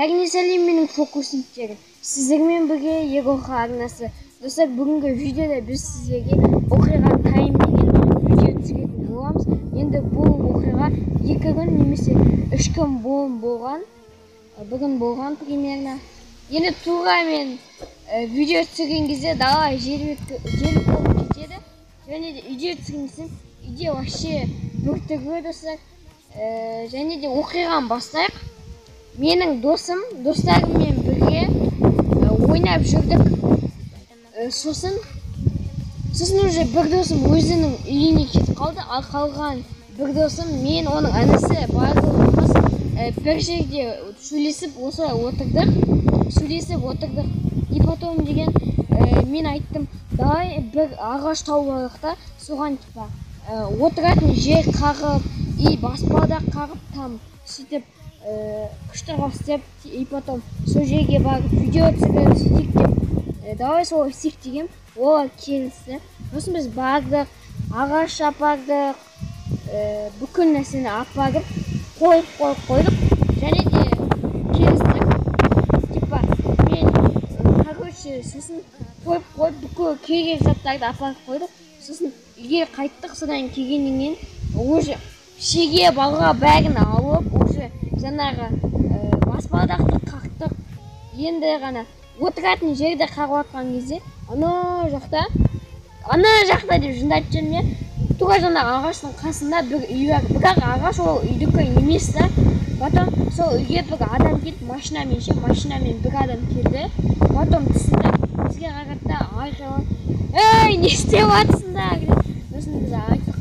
Яғни сәлем менің фокусніктері. Сіздермен бірге Егор арнасы. Достар, бүгінгі видеода біз сіздерге оқиға тайм деген видео түсіретін боламыз. Енді бұл оқиға 2 күн немесе 3 күн болған. Бүгін болған примерно. Енді тура мен видео түсірген кезде дала жел болып кетеді. Және де үйде түсірген кезде үйде вообще біртүрлі достар. Және де оқиғаны бастайық. Менің достарыммен бірге ойнап жүрдік. Сосын уже бір досым өзінің үйіне кетіп қалды, ал қалған бір досым мен оның інісі барлығымыз бір жерде сөйлесіп отырдық. И потом деген мен айттым, давай бір ағаш тауып алайық та, соған отыратын жер қағып, и баспалдақ қағып, там сөйтіп күшті қостеп, и потом сол жерге барып видео түсіріп сөйтейік деп, давай сол істейік деген, олар келісті. Сосын біз бардық, ағаш апардық, бүкіл нәрсені апарып қойдық, және де келістік. Мен сосын қойып бүкіл керек заттарды апарып қойдық. Сосын үйге қайттық, содан келгеннен уже шеге балға бәрін алып, уже жаңағы баспалдақты қақтық. Енді ғана отыратын жерді қағып атқан кезде, ана жақта деп жындатып жүрмін мен. Тура жаңағы ағаштың қасында бір үй бар. Бірақ ағаш ол үйдікі емес та. Потом сол үйге бір адам келді, машинамен бір адам келді. Потом түсінді, бізге қарады, айқайлап, ей, не істеп жатсыңдар деп. Сосын біз айттық,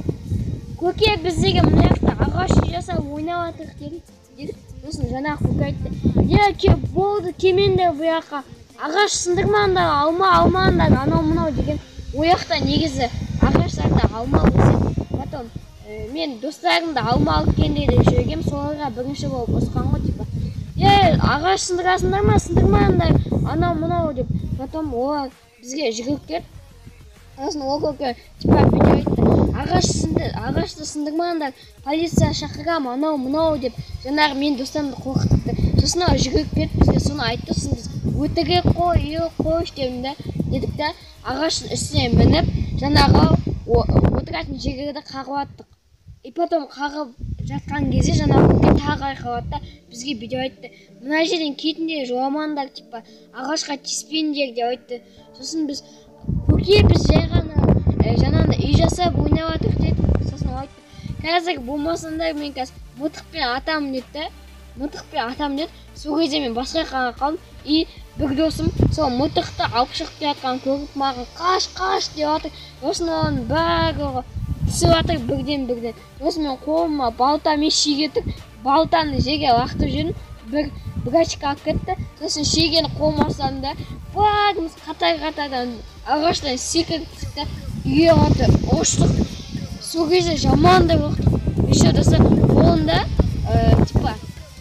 көке, біздегі мына жақта ағаш үй жасап ойнап жатырық дедік. Сосын жаңағы көке айтты, болды, келмеңдер бұл жаққа, ағаш сындырмаңдар, алмаңдар, анау-мынау деген. Ол жақта негізі ағаштарды алма өседі. Потом мен достарымды алма алып келгенде жүргем, соларға бірінші болып ұрысқан ғой, ағаш сындырасыңдар ма, сындырмаңдар, анау-мынау деп. Потом олар бізге жүгіріп келді. Сосын ол көке видео айтты, ағашты сындырмаңдар, полиция шақырам, анау-мынау деп. Жаңағы мен достарымды қорқытты. Сосын ол жүгіріп келді, бізге соны айтты. Сосын біз өтірік қой дедік та, ағаштың үстіне мініп, жаңағы отыратын жерлерді қағып аттық. И потом қағып жатқан кезде жаңағы көке тағы айқайлады да, бізге видео айтты, мына жерден кетіңдер, жоламаңдар, ағашқа тиіспеңдер деп айтты. Сосын біз, көке, біз жай ғана жаңағыда үй жасап ойнап жатырық дедік. Сосын ол айтты, қазір болмасаңдар мен қазір мылтықпен атамын деді. Сол кезде мен басқа жаққа қалдым, и бір досым сол мылтықты алып шығып жатқанын көріп маған қаш деп жатыр. Сосын оның барлығы түсіп жатыр бірден. Сосын мен қолыма балтамен шегетіп, балтаны жерге лақтырып жүрдім, бір очка алып кетті. Сосын шегені қолыма ұстадым да, бәріміз қатар-қатардан ағаштан секірттік та, үйге қарай ұштық. Сол кезде жамандай ұқтық. Еще достар, қолында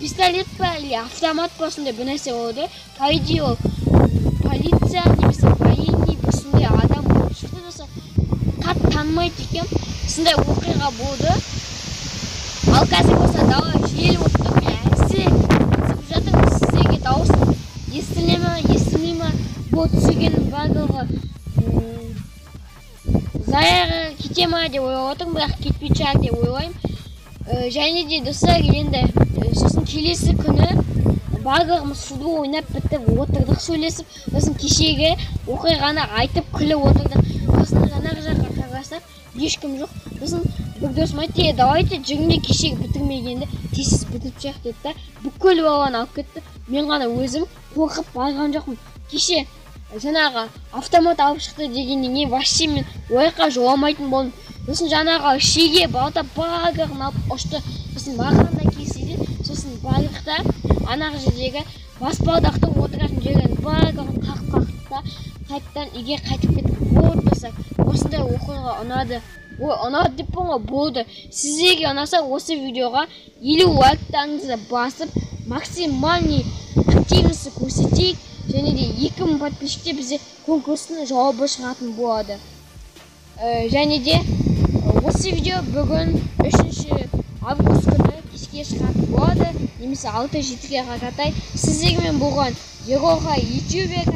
пистолет па или автомат па сондай бір нәрсе болды. По идее ол полиция немесе военный бір сондай адам болып шықты достар. Қатты танымайды екен. Сондай оқиға болды. Ал қазір болса дала жел болып тұр. Мен түсіп жатырмын, сіздерге дауысым естілмей ма? Бұл түсіргеннің барлығы заяға кете ма деп ойлап отырмын, бірақ кетпей шығар деп ойлаймын. Және де достар, енді сосын келесі күні барлығымыз футбол ойнап бітіп отырдық сөйлесіп, сосын кешегі оқиғаны айтып күліп отырдық. Сосын жаңағы жаққа қарасақ, ешкім жоқ. Сосын бір досым айтты, давайте жүріңдер, кешегі бітірмегенді тез бітіріп шығайық деді да, бүкіл баланы алып кетті. Мен ғана өзім қорқып барған жоқпын. Кеше жаңағы автомат алып шықты дегеннен кейін вообще мен ойыққа жоламайтын болдым. Сосын жаңағы шеге балта барлығын алып ұшты. Сосын маған да келсе, сосын барлықта анағы жердегі баспалдақтың отыратын жерін барлығын қақтық та, қайттан үйге қайтып кеттік. Болды достар, осындай оқиға ұнады. Ұнады деп болды. Сіздерге ұнаса осы видеоға 50 лайктарыңызды басып, максимальный активности көрсетейік. Және де 2000 подписчикте бізде конкурстың жауабы шығатын болады. Және де осы видео бүгін 3 август күні 5-ке шығатын болады немесе 6-7-ге қаратай сіздермен болған еуроға ютубер